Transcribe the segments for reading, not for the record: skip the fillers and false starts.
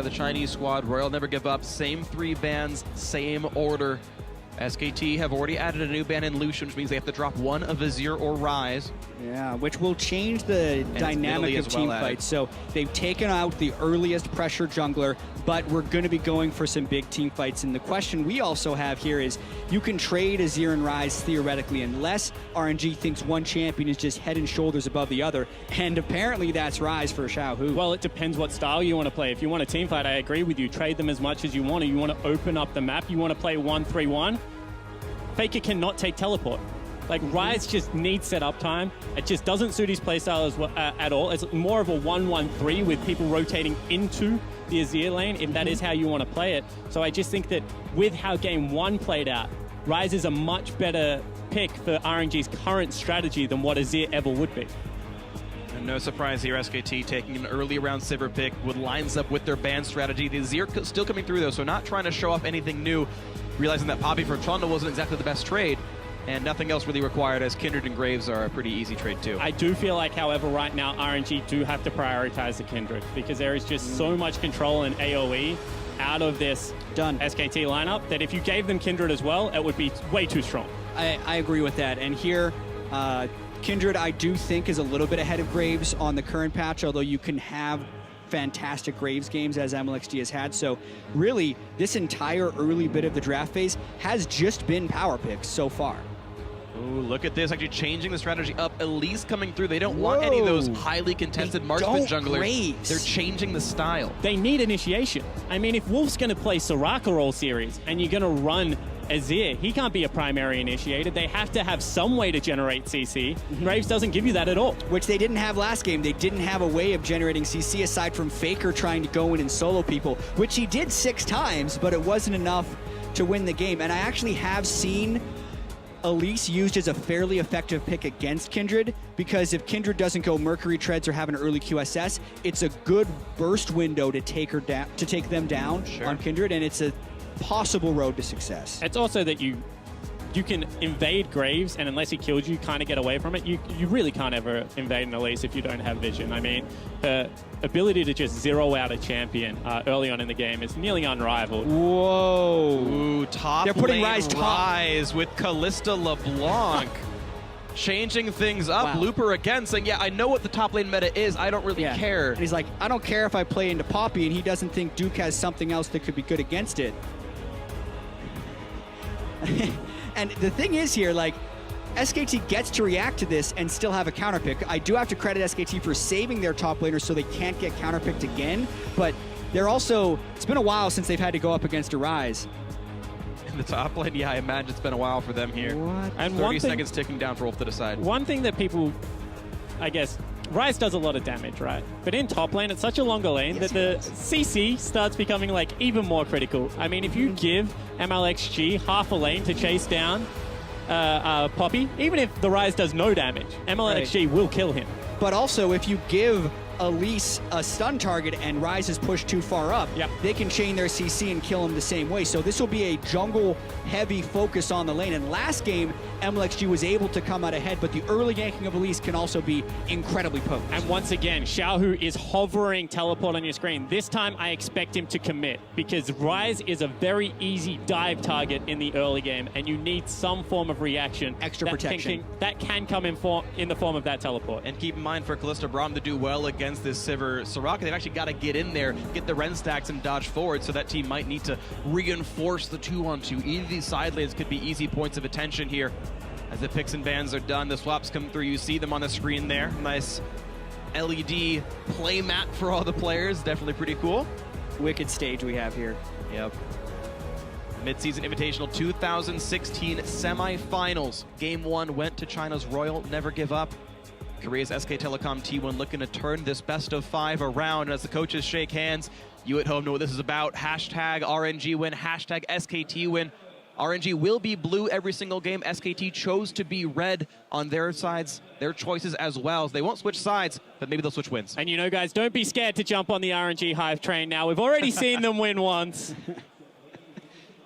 The Chinese squad, Royal Never Give Up, same 3 bans, same order. SKT have already added a new ban in Lucian, which means they have to drop one of Vizier or Rise. Yeah, which will change the dynamic of team fights. So they've taken out the earliest pressure jungler, but we're going to be going for some big team fights. And the question we also have here is, you can trade Azir and Rise theoretically, unless RNG thinks one champion is just head and shoulders above the other. And apparently that's Rise for Xiaohu. Well, it depends what style you want to play. If you want a team fight, I agree with you. Trade them as much as you want to. You want to open up the map. You want to play 1-3-1. Faker cannot take teleport. Like, Rise just needs setup time. It just doesn't suit his playstyle as well, at all. It's more of a 1-1-3 with people rotating into the Azir lane, if that is how you want to play it. So I just think that with how Game 1 played out, Rise is a much better pick for RNG's current strategy than what Azir ever would be. And no surprise here, SKT taking an early round Sivir pick, what lines up with their ban strategy. The Azir still coming through, though, so not trying to show off anything new, realizing that Poppy for Trundle wasn't exactly the best trade, and nothing else really required, as Kindred and Graves are a pretty easy trade too. I do feel like, however, right now RNG do have to prioritize the Kindred, because there is just so much control in AoE out of this SKT lineup that if you gave them Kindred as well, it would be way too strong. I agree with that. And here, Kindred, I do think, is a little bit ahead of Graves on the current patch, although you can have fantastic Graves games as MLXD has had. So really, this entire early bit of the draft phase has just been power picks so far. Ooh, look at this, actually changing the strategy up. Elise coming through. They don't want any of those highly contested marksman junglers. Graves. They're changing the style. They need initiation. I mean, if Wolf's going to play Soraka all series and you're going to run Azir, he can't be a primary initiator. They have to have some way to generate CC. Graves doesn't give you that at all. Which they didn't have last game. They didn't have a way of generating CC aside from Faker trying to go in and solo people, which he did 6 times, but it wasn't enough to win the game. And I actually have seen Elise used as a fairly effective pick against Kindred, because if Kindred doesn't go Mercury Treads or have an early QSS, it's a good burst window to take her down, to take them down on Kindred, and it's a possible road to success. It's also that you can invade Graves, and unless he kills you, kind of get away from it. You really can't ever invade an Elise if you don't have vision. I mean, her ability to just zero out a champion early on in the game is nearly unrivaled. Whoa. Ooh, top They're putting lane Rise with Callista LeBlanc. Changing things up. Wow. Looper again saying, yeah, I know what the top lane meta is. I don't really care. And he's like, I don't care if I play into Poppy, and he doesn't think Duke has something else that could be good against it. And the thing is here, like, SKT gets to react to this and still have a counterpick. I do have to credit SKT for saving their top laners so they can't get counterpicked again, but they're also, it's been a while since they've had to go up against a Rise. In the top lane, yeah, I imagine it's been a while for them here. What? And 30 seconds ticking down for Wolf to decide. One thing that people, I guess, Rise does a lot of damage, right? But in top lane, it's such a longer lane that the CC starts becoming like even more critical. I mean, if you give MLXG half a lane to chase down Poppy, even if the Rise does no damage, MLXG will kill him. But also, if you give Elise a stun target and Rise is pushed too far up, they can chain their CC and kill him the same way. So this will be a jungle-heavy focus on the lane. And last game, MLXG was able to come out ahead, but the early ganking of Elise can also be incredibly potent. And once again, Xiaohu is hovering teleport on your screen. This time, I expect him to commit, because Rise is a very easy dive target in the early game, and you need some form of reaction. Extra protection. That can come in the form of that teleport. And keep in mind, for Callista Braum to do well against this Sivir Soraka, they've actually got to get in there, get the Ren stacks and dodge forward, so that team might need to reinforce the 2-on-2. Either of these side lanes could be easy points of attention here. As the picks and bans are done, the swaps come through, you see them on the screen there. Nice LED play mat for all the players, definitely pretty cool. Wicked stage we have here. Yep. Mid-season Invitational 2016 semifinals. Game 1 went to China's Royal Never Give Up. Korea's SK Telecom T1 looking to turn this best of 5 around. As the coaches shake hands, you at home know what this is about. Hashtag RNG win, hashtag SKT win. RNG will be blue every single game. SKT chose to be red on their sides, their choices as well. They won't switch sides, but maybe they'll switch wins. And you know, guys, don't be scared to jump on the RNG Hive train now. We've already seen them win once.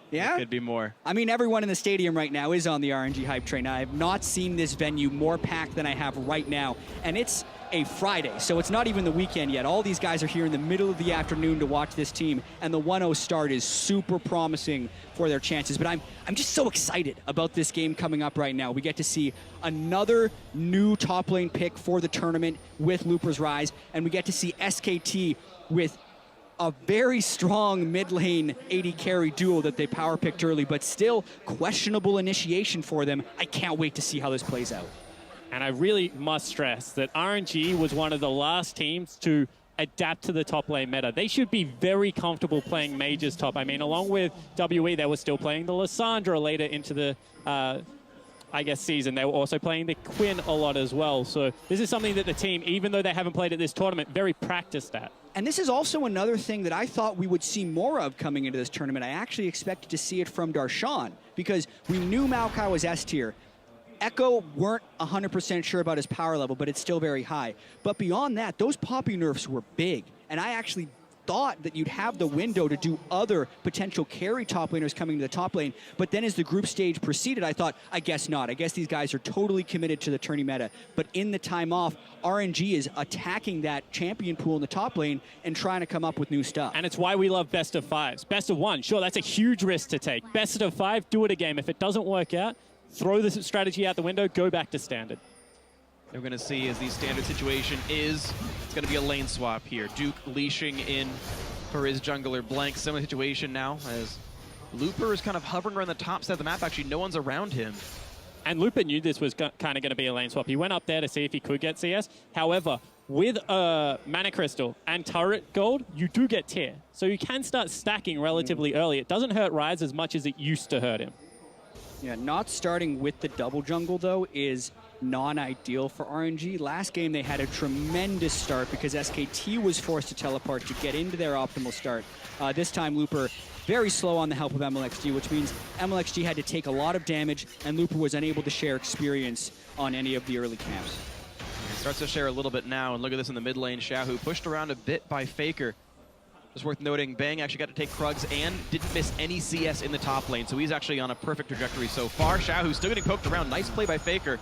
Yeah? It could be more. I mean, everyone in the stadium right now is on the RNG hype train. I have not seen this venue more packed than I have right now. And it's a Friday, so it's not even the weekend yet. All these guys are here in the middle of the afternoon to watch this team, and the 1-0 start is super promising for their chances. But I'm just so excited about this game coming up right now. We get to see another new top lane pick for the tournament with Looper's Rise, and we get to see SKT with a very strong mid lane AD carry duo that they power picked early, but still questionable initiation for them. I can't wait to see how this plays out. And I really must stress that RNG was one of the last teams to adapt to the top lane meta. They should be very comfortable playing Mages top. I mean, along with WE, they were still playing the Lissandra later into the, season. They were also playing the Quinn a lot as well. So this is something that the team, even though they haven't played at this tournament, very practiced at. And this is also another thing that I thought we would see more of coming into this tournament. I actually expected to see it from Darshan, because we knew Maokai was S tier. Echo weren't 100% sure about his power level, but it's still very high. But beyond that, those Poppy nerfs were big. And I actually thought that you'd have the window to do other potential carry top laners coming to the top lane. But then as the group stage proceeded, I thought, I guess not. I guess these guys are totally committed to the tourney meta. But in the time off, RNG is attacking that champion pool in the top lane and trying to come up with new stuff. And it's why we love best of fives. Best of one, sure, that's a huge risk to take. Best of five, do it again. If it doesn't work out, throw the strategy out the window, go back to standard. We're going to see as the standard situation is, it's going to be a lane swap here. Duke leashing in for his jungler Blank. Similar situation now as Looper is kind of hovering around the top side of the map. Actually, no one's around him. And Looper knew this was kind of going to be a lane swap. He went up there to see if he could get CS. However, with a Mana Crystal and turret gold, you do get tier. So you can start stacking relatively early. It doesn't hurt Rise as much as it used to hurt him. Yeah, not starting with the double jungle, though, is non-ideal for RNG. Last game, they had a tremendous start because SKT was forced to teleport to get into their optimal start. This time, Looper very slow on the help of MLXG, which means MLXG had to take a lot of damage, and Looper was unable to share experience on any of the early camps. He starts to share a little bit now, and look at this in the mid lane. Shahu pushed around a bit by Faker. Just worth noting, Bang actually got to take Krugs and didn't miss any CS in the top lane, so he's actually on a perfect trajectory so far. Shahu's still getting poked around. Nice play by Faker.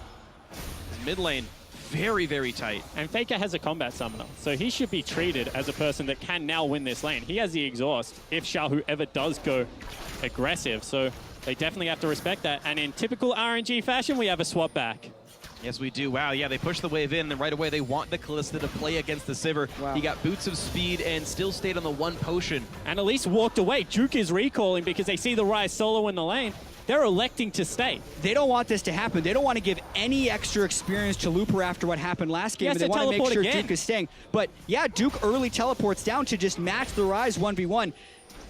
His mid lane, very, very tight. And Faker has a combat summoner, so he should be treated as a person that can now win this lane. He has the exhaust if Shahu ever does go aggressive, so they definitely have to respect that. And in typical RNG fashion, we have a swap back. Yes, we do. Wow, yeah, they push the wave in, and right away they want the Kalista to play against the Sivir. Wow. He got boots of speed and still stayed on the one potion. And at least walked away. Juke is recalling because they see the Rise solo in the lane. They're electing to stay. They don't want this to happen. They don't want to give any extra experience to Looper after what happened last game. They want to make sure Duke is staying. But yeah, Duke early teleports down to just match the Rise 1v1.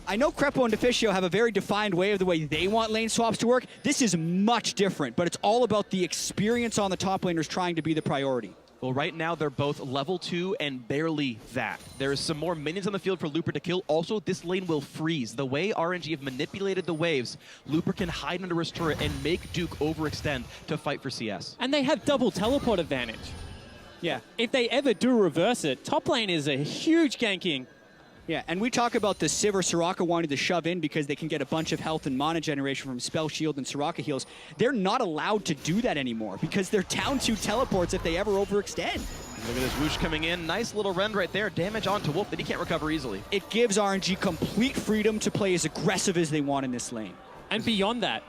I know Crepo and Deficio have a very defined way of the way they want lane swaps to work. This is much different, but it's all about the experience on the top laners trying to be the priority. Well, right now they're both level 2 and barely that. There is some more minions on the field for Looper to kill. Also, this lane will freeze. The way RNG have manipulated the waves, Looper can hide under his turret and make Duke overextend to fight for CS. And they have double teleport advantage. Yeah. If they ever do reverse it, top lane is a huge ganking. Yeah, and we talk about the Sivir Soraka wanting to shove in because they can get a bunch of health and mana generation from Spell Shield and Soraka heals. They're not allowed to do that anymore because they're down 2 teleports if they ever overextend. Look at this whoosh coming in. Nice little rend right there. Damage onto Wolf that he can't recover easily. It gives RNG complete freedom to play as aggressive as they want in this lane. And beyond that,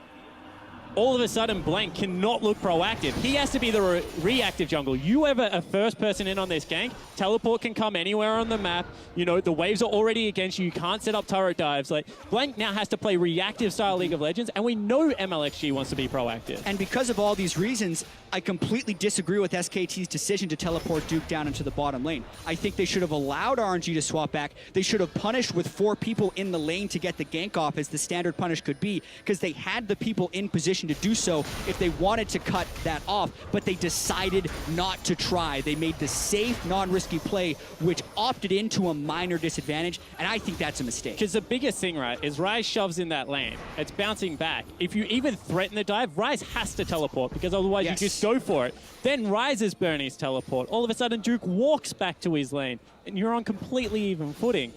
all of a sudden, Blank cannot look proactive. He has to be the reactive jungle. You ever a first person in on this gank, teleport can come anywhere on the map. You know, the waves are already against you. You can't set up turret dives. Like, Blank now has to play reactive style League of Legends, and we know MLXG wants to be proactive. And because of all these reasons, I completely disagree with SKT's decision to teleport Duke down into the bottom lane. I think they should have allowed RNG to swap back. They should have punished with 4 people in the lane to get the gank off as the standard punish could be, because they had the people in position to do so if they wanted to cut that off, but they decided not to try. They made the safe, non-risky play, which opted into a minor disadvantage, and I think that's a mistake. Because the biggest thing, right, is Rise shoves in that lane. It's bouncing back. If you even threaten the dive, Rise has to teleport, because otherwise you just go for it. Then Rise is Bernie's teleport. All of a sudden, Duke walks back to his lane, and you're on completely even footing.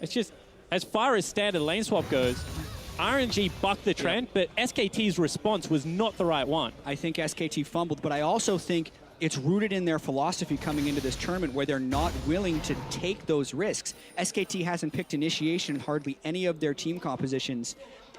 It's just, as far as standard lane swap goes, RNG bucked the trend, but SKT's response was not the right one. I think SKT fumbled, but I also think it's rooted in their philosophy coming into this tournament where they're not willing to take those risks. SKT hasn't picked initiation in hardly any of their team compositions,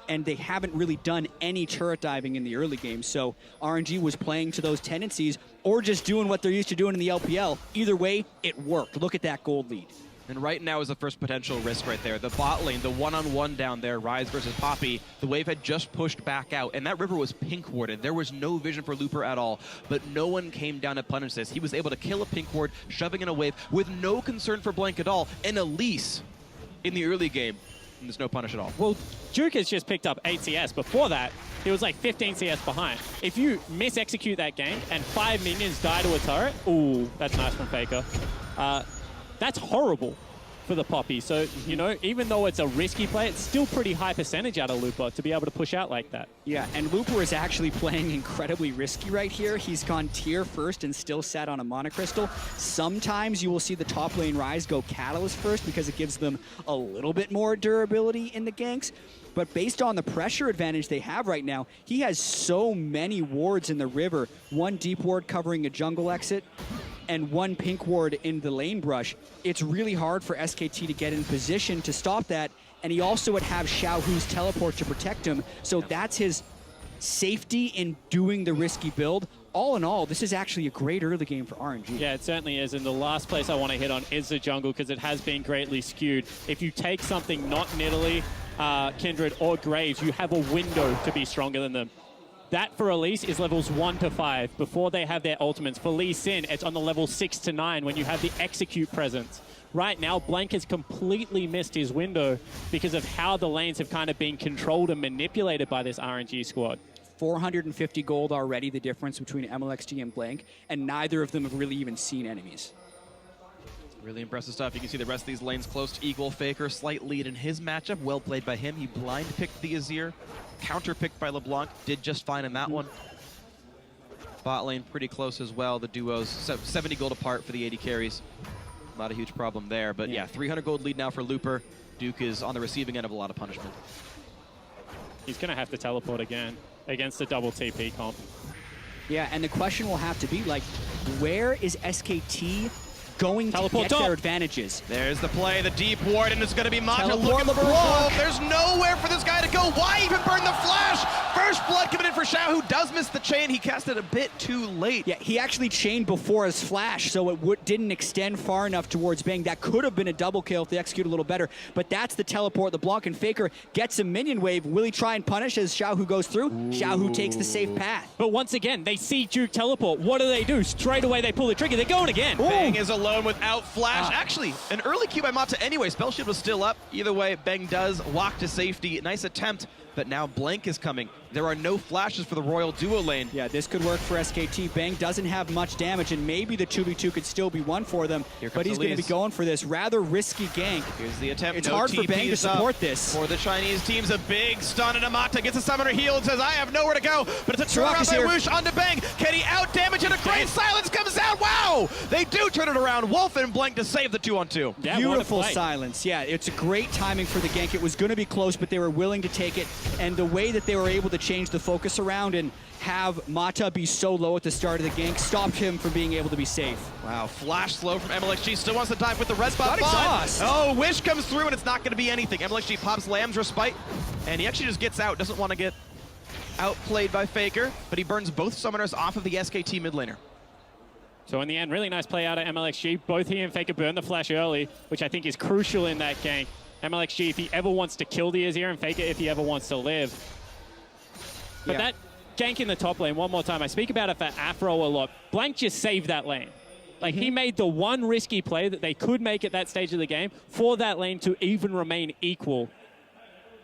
and they haven't really done any turret diving in the early game. So RNG was playing to those tendencies or just doing what they're used to doing in the LPL. Either way, it worked. Look at that gold lead. And right now is the first potential risk right there. The bot lane, the one-on-one down there, Rise versus Poppy. The wave had just pushed back out, and that river was pink warded. There was no vision for Looper at all, but no one came down to punish this. He was able to kill a pink ward, shoving in a wave with no concern for Blank at all. And Elise in the early game, and there's no punish at all. Well, Duke has just picked up 8 CS. Before that, he was like 15 CS behind. If you mis-execute that gank and 5 minions die to a turret, ooh, that's nice from Faker. That's horrible for the Poppy. So, you know, even though it's a risky play, it's still pretty high percentage out of Looper to be able to push out like that. Yeah, and Looper is actually playing incredibly risky right here. He's gone tier first and still sat on a monocrystal. Sometimes you will see the top lane Rise go Catalyst first because it gives them a little bit more durability in the ganks. But based on the pressure advantage they have right now, he has so many wards in the river. 1 deep ward covering a jungle exit, and 1 pink ward in the lane brush. It's really hard for SKT to get in position to stop that, and he also would have Xiaohu's teleport to protect him, so that's his safety in doing the risky build. All in all, this is actually a great early game for RNG. Yeah, it certainly is, and the last place I want to hit on is the jungle because it has been greatly skewed. If you take something not Nidalee, Kindred, or Graves, you have a window to be stronger than them. That for Elise is levels 1 to 5 before they have their ultimates. For Lee Sin, it's on the level 6 to 9 when you have the execute presence. Right now, Blank has completely missed his window because of how the lanes have kind of been controlled and manipulated by this RNG squad. 450 gold already, the difference between MLXG and Blank, and neither of them have really even seen enemies. Really impressive stuff. You can see the rest of these lanes close to equal. Faker, slight lead in his matchup. Well played by him. He blind picked the Azir. Counter picked by LeBlanc. Did just fine in that one. Bot lane pretty close as well. The duos 70 gold apart for the 80 carries. Not a huge problem there. But yeah, 300 gold lead now for Looper. Duke is on the receiving end of a lot of punishment. He's going to have to teleport again against the double TP comp. Yeah, and the question will have to be, like, where is SKT going to get their advantages? There's the play, the deep ward, and it's going to be Mata Teleport looking for Wolf. There's nowhere for this guy to go. Why even burn the flash? First blood coming in for Xiao, who does miss the chain. He cast it a bit too late. Yeah, he actually chained before his flash, so it didn't extend far enough towards Bang. That could have been a double kill if they execute a little better, but that's the teleport. LeBlanc and Faker gets a minion wave. Will he try and punish as Xiao goes through? Xiao takes the safe path. But once again, they see Duke teleport. What do? Straight away they pull the trigger. They're going again. Bang is alone without flash. Actually, an early Q by Mata anyway. Spell shield was still up. Either way, Bang does walk to safety. Nice attempt, but now Blank is coming. There are no flashes for the Royal duo lane. Yeah, this could work for SKT. Bang doesn't have much damage, and maybe the 2v2 could still be one for them, but he's going to be going for this rather risky gank. Here's the attempt. It's hard for Bang to support this. For the Chinese team's a big stun, and Amata gets a summoner heal and says, I have nowhere to go, but it's a turnaround by Whoosh onto Bang. Can he out-damage, and a great silence comes out. Wow! They do turn it around. Wolf and Blank to save the 2-on-2. Yeah, beautiful silence. Yeah, it's a great timing for the gank. It was going to be close, but they were willing to take it, and the way that they were able to change the focus around and have Mata be so low at the start of the gank stopped him from being able to be safe. Wow, flash slow from MLXG. Still wants to dive with the red spot. Exhaust. Oh, Wish comes through, and it's not going to be anything. MLXG pops Lamb's Respite, and he actually just gets out. Doesn't want to get outplayed by Faker, but he burns both summoners off of the SKT mid laner. So in the end, really nice play out of MLXG. Both he and Faker burn the flash early, which I think is crucial in that gank. MLXG, if he ever wants to kill the Azir, and Faker, if he ever wants to live. But that gank in the top lane, one more time, I speak about it for Afro a lot. Blank just saved that lane. Like, he made the one risky play that they could make at that stage of the game for that lane to even remain equal,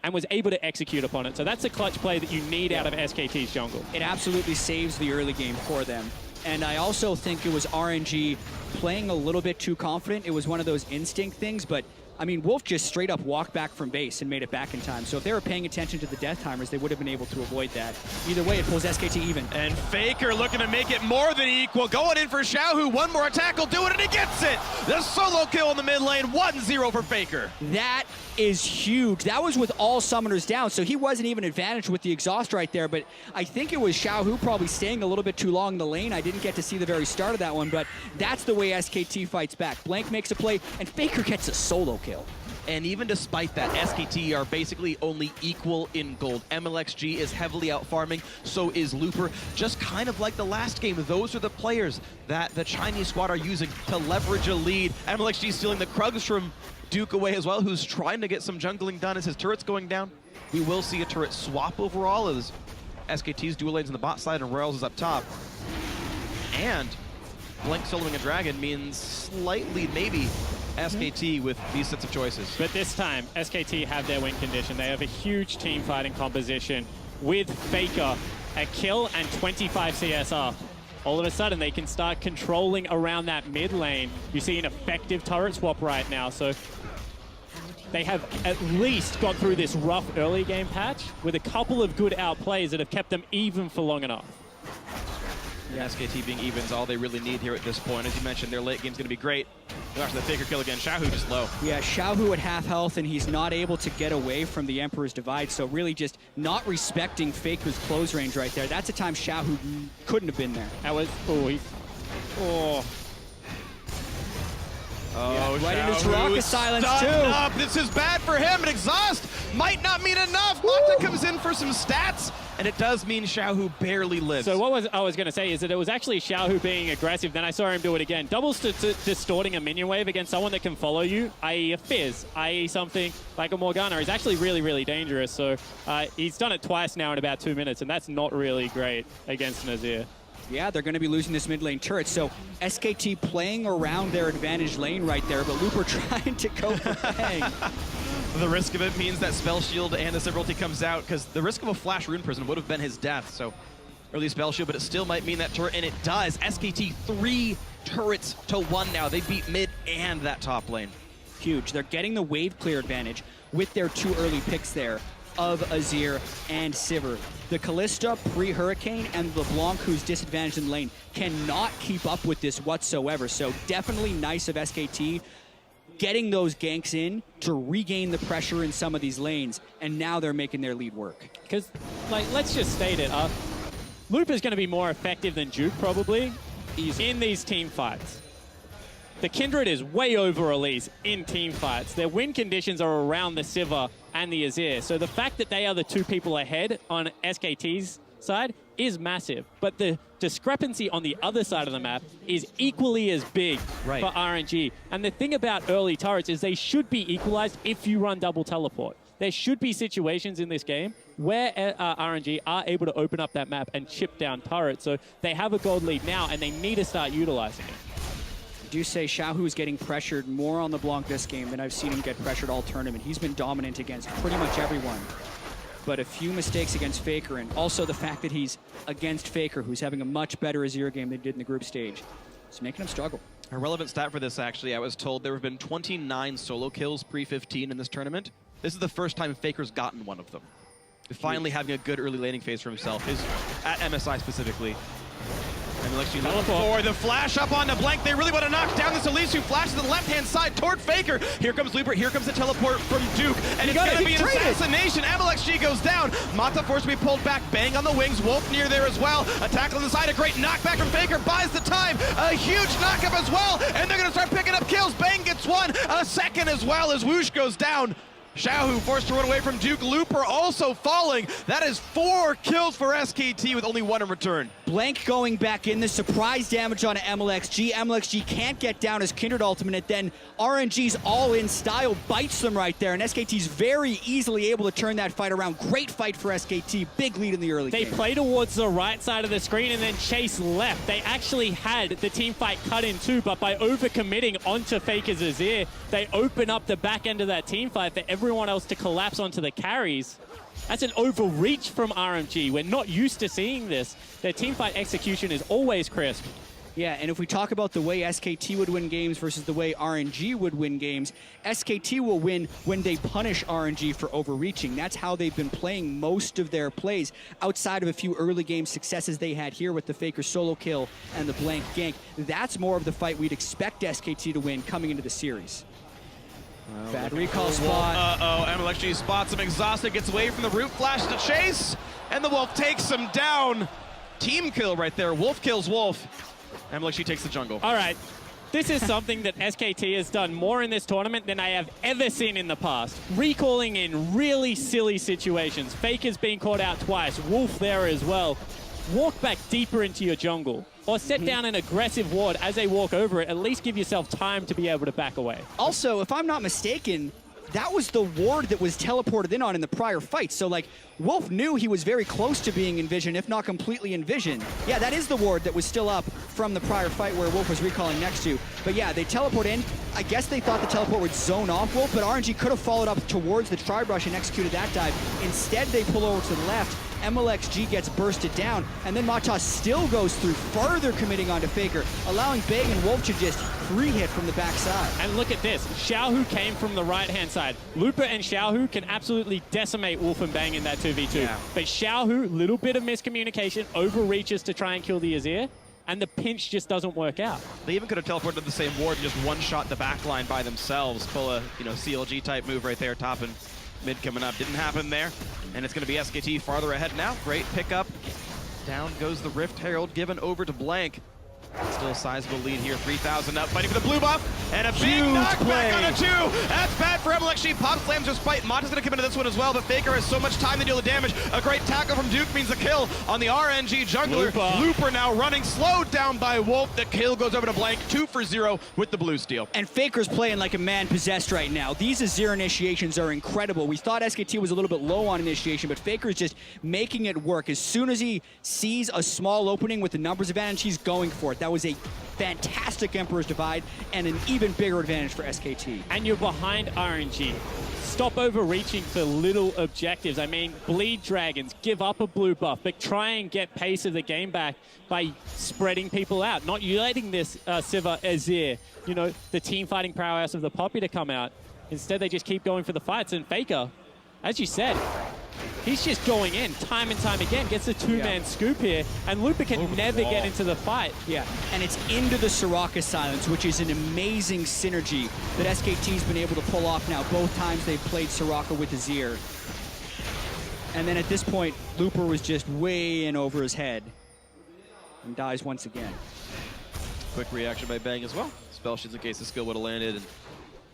and was able to execute upon it. So that's a clutch play that you need out of SKT's jungle. It absolutely saves the early game for them. And I also think it was RNG playing a little bit too confident. It was one of those instinct things, but I mean, Wolf just straight up walked back from base and made it back in time. So if they were paying attention to the death timers, they would have been able to avoid that. Either way, it pulls SKT even. And Faker looking to make it more than equal. Going in for Xiaohu. One more attack will do it, and he gets it. The solo kill in the mid lane. 1-0 for Faker. That is huge. That was with all summoners down, so he wasn't even advantaged with the exhaust right there, but I think it was Xiaohu probably staying a little bit too long in the lane. I didn't get to see the very start of that one, but that's the way SKT fights back. Blank makes a play, and Faker gets a solo kill. And even despite that, SKT are basically only equal in gold. MLXG is heavily out farming, so is Looper. Just kind of like the last game, those are the players that the Chinese squad are using to leverage a lead. MLXG stealing the Krugs from Duke away as well, who's trying to get some jungling done as his turret's going down. We will see a turret swap overall as SKT's dual lanes in the bot side and Royals is up top. And Blank soloing a dragon means slightly, maybe, SKT with these sets of choices. But this time, SKT have their win condition. They have a huge team fighting composition with Faker, a kill and 25 CSR. All of a sudden, they can start controlling around that mid lane. You see an effective turret swap right now, so they have at least got through this rough early game patch with a couple of good outplays that have kept them even for long enough. Yeah, SKT being even is all they really need here at this point. As you mentioned, their late game's going to be great. After the Faker kill again, Xiaohu just low. Yeah, Xiaohu at half health, and he's not able to get away from the Emperor's Divide, so really just not respecting Faker's close range right there. That's a time Xiaohu couldn't have been there. That was, Oh, yeah, right into his rocket silence too. Up. This is bad for him, and exhaust might not mean enough. Mata comes in for some stats, and it does mean Xiaohu barely lives. So what I was going to say is that it was actually Xiaohu being aggressive, then I saw him do it again. Double distorting a minion wave against someone that can follow you, i.e. a Fizz, i.e. something like a Morgana, is actually really, really dangerous. So he's done it twice now in about 2 minutes, and that's not really great against Nazir. Yeah, they're going to be losing this mid lane turret. So SKT playing around their advantage lane right there, but Looper trying to go for Bang. The risk of it means that Spell Shield and the Severalty comes out, because the risk of a Flash Rune Prison would have been his death. So early Spell Shield, but it still might mean that turret, and it does. SKT 3 turrets to 1 now. They beat mid and that top lane. Huge. They're getting the wave clear advantage with their 2 early picks there of Azir and Sivir. The Kalista pre-Hurricane and LeBlanc, who's disadvantaged in the lane, cannot keep up with this whatsoever. So definitely nice of SKT getting those ganks in to regain the pressure in some of these lanes, and now they're making their lead work. Because, like, let's just state it, Looper's going to be more effective than Duke, probably, in these team fights. The Kindred is way over Elise in team fights. Their win conditions are around the Sivir and the Azir. So the fact that they are the 2 people ahead on SKT's side is massive. But the discrepancy on the other side of the map is equally as big for RNG. And the thing about early turrets is they should be equalized if you run double teleport. There should be situations in this game where RNG are able to open up that map and chip down turrets. So they have a gold lead now, and they need to start utilizing it. I do say Xiaohu is getting pressured more on LeBlanc this game than I've seen him get pressured all tournament. He's been dominant against pretty much everyone. But a few mistakes against Faker, and also the fact that he's against Faker, who's having a much better Azir game than he did in the group stage. It's making him struggle. A relevant stat for this, actually, I was told there have been 29 solo kills pre-15 in this tournament. This is the first time Faker's gotten one of them. Finally having a good early laning phase for himself, at MSI specifically. And Alexi looking for the flash up onto Blank. They really want to knock down this Elise, who flashes to the left-hand side toward Faker. Here comes Looper. Here comes the teleport from Duke. And it's going to be an assassination. MLXG goes down. Mata forced to be pulled back. Bang on the wings. Wolf near there as well. Attack on the side. A great knockback from Faker. Buys the time. A huge knockup as well. And they're going to start picking up kills. Bang gets one. A second as well as Whoosh goes down. Xiaohu forced to run away from Duke. Looper also falling. That is 4 kills for SKT with only 1 in return. Blank going back in, the surprise damage on MLXG. MLXG can't get down his Kindred ultimate, then RNG's all-in style bites them right there, and SKT's very easily able to turn that fight around. Great fight for SKT, big lead in the early game. They play towards the right side of the screen and then chase left. They actually had the team fight cut in 2, but by overcommitting onto Faker's Azir, they open up the back end of that team fight for everyone else to collapse onto the carries. That's an overreach from RNG. We're not used to seeing this. Their teamfight execution is always crisp. Yeah, and if we talk about the way SKT would win games versus the way RNG would win games, SKT will win when they punish RNG for overreaching. That's how they've been playing most of their plays, outside of a few early game successes they had here with the Faker solo kill and the blank gank. That's more of the fight we'd expect SKT to win coming into the series. Bad recall spot. Uh-oh, MLXG spots him exhausted, gets away from the root, flash to chase, and the Wolf takes him down. Team kill right there. Wolf kills Wolf. MLXG takes the jungle. All right. This is something that SKT has done more in this tournament than I have ever seen in the past. Recalling in really silly situations. Faker's being caught out twice. Wolf there as well. Walk back deeper into your jungle. Or set down an aggressive ward as they walk over it. At least give yourself time to be able to back away. Also, if I'm not mistaken, that was the ward that was teleported in on in the prior fight. So, like, Wolf knew he was very close to being in vision, if not completely in vision. Yeah, that is the ward that was still up from the prior fight where Wolf was recalling next to. But yeah, they teleport in. I guess they thought the teleport would zone off Wolf, but RNG could have followed up towards the tri-brush and executed that dive. Instead, they pull over to the left. MLXG gets bursted down, and then Matas still goes through, further committing onto Faker, allowing Bang and Wolf to just free hit from the backside. And look at this. Xiaohu came from the right-hand side. Looper and Xiaohu can absolutely decimate Wolf and Bang in that 2v2. Yeah. But Xiaohu, little bit of miscommunication, overreaches to try and kill the Azir, and the pinch just doesn't work out. They even could have teleported to the same ward and just one-shot the backline by themselves. Pull a CLG-type move right there, top and mid coming up. Didn't happen there. And it's going to be SKT farther ahead now. Great pickup. Down goes the Rift Herald, given over to Blank. Still a sizable lead here, 3,000 up, fighting for the blue buff, and a big knockback on a 2! That's bad for MLXG. Pop slams just fight. Mata's gonna come into this one as well, but Faker has so much time to deal the damage. A great tackle from Duke means the kill on the RNG jungler. Looper now running, slowed down by Wolf. The kill goes over to Blank, 2 for 0 with the blue steal. And Faker's playing like a man possessed right now. These Azir initiations are incredible. We thought SKT was a little bit low on initiation, but Faker's just making it work. As soon as he sees a small opening with the numbers advantage, he's going for it. That was a fantastic Emperor's Divide and an even bigger advantage for SKT. And you're behind RNG. Stop overreaching for little objectives. I mean, bleed dragons, give up a blue buff, but try and get pace of the game back by spreading people out, not letting this Sivir Azir, the team fighting prowess of the Poppy to come out. Instead, they just keep going for the fights, and Faker, as you said, he's just going in time and time again, gets a two-man scoop here, and Looper can never get into the fight. Yeah, and it's into the Soraka silence, which is an amazing synergy that SKT's been able to pull off now. Both times they've played Soraka with Azir. And then at this point, Looper was just way in over his head and dies once again. Quick reaction by Bang as well. Spell shields in case the skill would have landed. And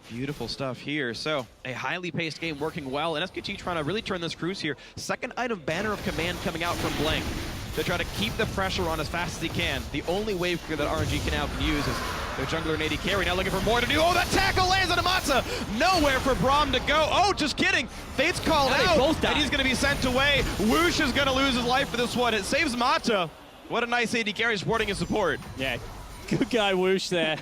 beautiful stuff here. So a highly paced game working well, and SKT trying to really turn this cruise here. Second item, Banner of Command coming out from Blank to try to keep the pressure on as fast as he can. The only wave that RNG can use is their jungler and AD carry. Now looking for more to do. Oh, that tackle lands on Amatsa. Nowhere for Braum to go. Oh, just kidding. Fate's called out, and he's going to be sent away. Whoosh is going to lose his life for this one. It saves Mata. What a nice AD carry supporting his support. Yeah, good guy Whoosh there.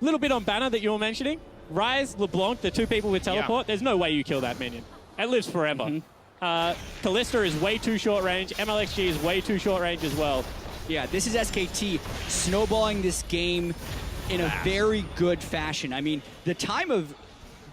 Little bit on Banner that you were mentioning. Ryze, LeBlanc, the two people with teleport, there's no way you kill that minion. It lives forever. Kalista is way too short range. MLXG is way too short range as well. Yeah, this is SKT snowballing this game in a very good fashion. I mean, the time of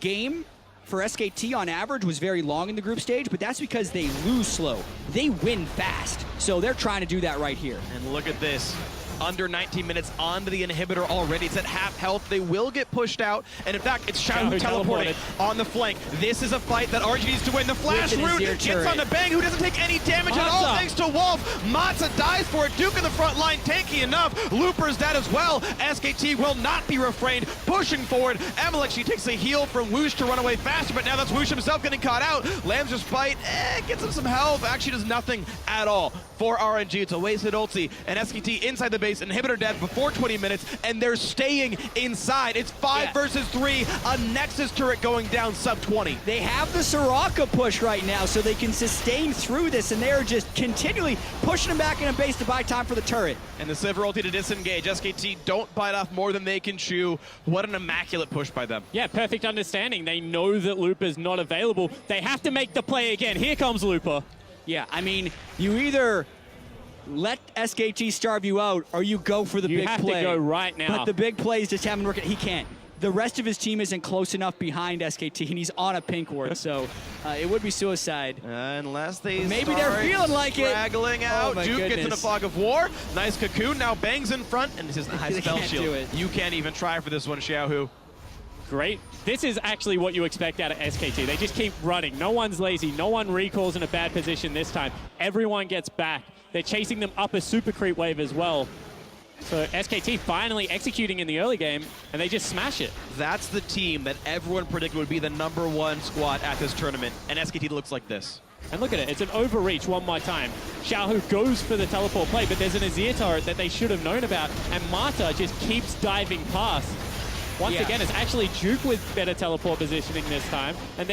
game for SKT on average was very long in the group stage, but that's because they lose slow. They win fast. So they're trying to do that right here. And look at this. Under 19 minutes onto the inhibitor already. It's at half health. They will get pushed out. And in fact, it's Xiaohu teleporting on the flank. This is a fight that RNG needs to win. The flash route gets on the Bang, who doesn't take any damage at all thanks to Wolf. Matza dies for it. Duke in the front line, tanky enough. Looper's dead as well. SKT will not be refrained, pushing forward. MLXG takes a heal from Whoosh to run away faster, but now that's Whoosh himself getting caught out. Lambs just fight, gets him some health. Actually does nothing at all for RNG. It's a wasted ulti, and SKT inside the base, inhibitor dead before 20 minutes, and they're staying inside. It's 5 versus 3, a Nexus turret going down sub 20. They have the Soraka push right now, so they can sustain through this, and they're just continually pushing them back in a base to buy time for the turret. And the Sivir ulti to disengage. SKT don't bite off more than they can chew. What an immaculate push by them. Yeah, perfect understanding. They know that Looper's not available. They have to make the play again. Here comes Looper. Yeah, I mean, you either let SKT starve you out, or you go for the You big have play. to go right now. But the big plays just haven't worked. He can't. The rest of his team isn't close enough behind SKT, and he's on a pink ward, so it would be suicide. Unless they Maybe start they're feeling like it. straggling out. Oh my Duke gets in a goodness. fog of war. Nice cocoon, now bangs in front, and this is the high They spell can't shield. do it. You can't even try for this one, Xiaohu. Great. This is actually what you expect out of SKT. They just keep running. No one's lazy. No one recalls in a bad position this time. Everyone gets back. They're chasing them up a super creep wave as well. So SKT finally executing in the early game, and they just smash it. That's the team that everyone predicted would be the #1 squad at this tournament, and SKT looks like this. And look at it, it's an overreach one more time. Xiaohu goes for the teleport play, but there's an Azir turret that they should have known about, and Mata just keeps diving past. Once again, it's actually Duke with better teleport positioning this time, and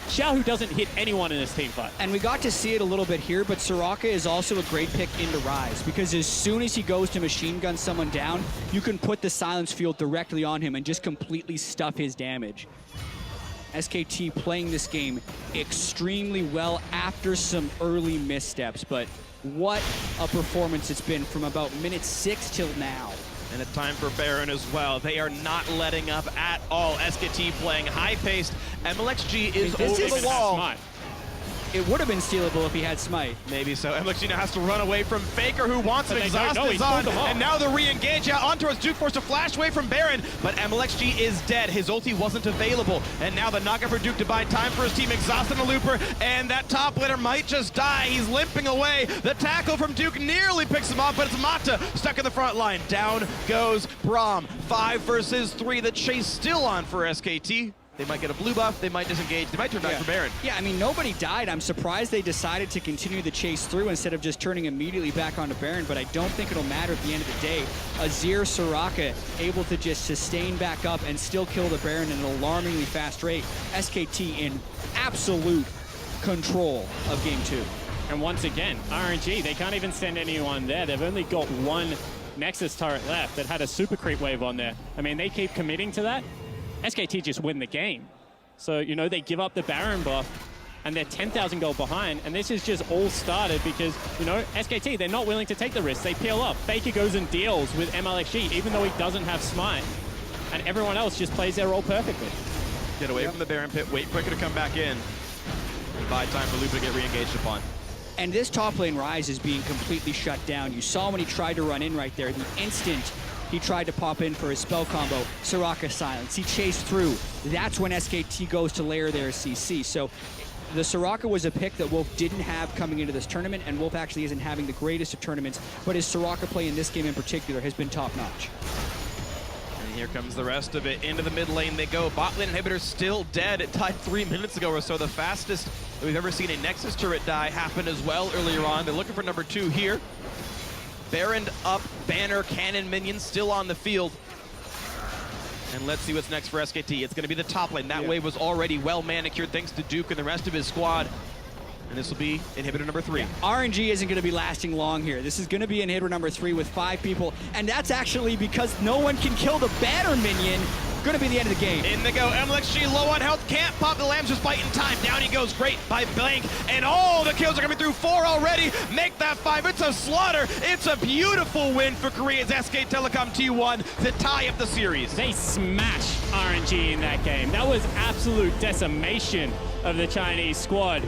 Xiaohu doesn't hit anyone in this team fight. And we got to see it a little bit here, but Soraka is also a great pick into Rise, because as soon as he goes to machine gun someone down, you can put the silence field directly on him and just completely stuff his damage. SKT playing this game extremely well after some early missteps, but what a performance it's been from about minute 6 till now. And it's time for Baron as well. They are not letting up at all. SKT playing high-paced. MLXG is this over is the wall. Smart. It would have been stealable if he had Smite. Maybe so. MLXG now has to run away from Faker, who wants an But they exhaust don't know, is he on. pulled them off. And now the re-engage. Yeah, on towards Duke, forced to flash away from Baron. But MLXG is dead. His ulti wasn't available. And now the knockout for Duke to buy time for his team. Exhaust on the looper. And that top laner might just die. He's limping away. The tackle from Duke nearly picks him off, but it's Mata stuck in the front line. Down goes Braum. 5 versus 3. The chase still on for SKT. They might get a blue buff, they might disengage, they might turn back for Baron. Yeah, I mean, nobody died. I'm surprised they decided to continue the chase through instead of just turning immediately back onto Baron, but I don't think it'll matter at the end of the day. Azir Soraka able to just sustain back up and still kill the Baron at an alarmingly fast rate. SKT in absolute control of game 2. And once again, RNG, they can't even send anyone there. They've only got one Nexus turret left that had a super creep wave on there. I mean, they keep committing to that. SKT just win the game. So, you know, they give up the Baron buff and they're 10,000 gold behind, and this is just all started because, you know, SKT, they're not willing to take the risk. They peel up. Faker goes and deals with MLXG, even though he doesn't have Smite, and everyone else just plays their role perfectly. Get away from the Baron pit, wait for Faker to come back in, and buy time for Lupa to get re-engaged upon. And this top lane Rise is being completely shut down. You saw when he tried to run in right there, the instant he tried to pop in for his spell combo, Soraka silence. He chased through. That's when SKT goes to layer their CC. So the Soraka was a pick that Wolf didn't have coming into this tournament, and Wolf actually isn't having the greatest of tournaments, but his Soraka play in this game in particular has been top-notch. And here comes the rest of it. Into the mid lane they go. Bot lane inhibitor still dead. It died 3 minutes ago or so. The fastest that we've ever seen a Nexus turret die happen as well earlier on. They're looking for number 2 here. Baron up, banner, cannon, minions still on the field. And let's see what's next for SKT. It's going to be the top lane. That wave was already well manicured thanks to Duke and the rest of his squad. And this will be inhibitor number 3. RNG isn't going to be lasting long here. This is going to be inhibitor number 3 with 5 people, and that's actually because no one can kill the banner minion. Going to be the end of the game. In they go. MLXG low on health. Can't pop the lambs, just fighting time. Down he goes. Great by Blank. And all the kills are coming through. 4 already. Make that 5. It's a slaughter. It's a beautiful win for Korea's SK Telecom T1 to tie up the series. They smashed RNG in that game. That was absolute decimation of the Chinese squad.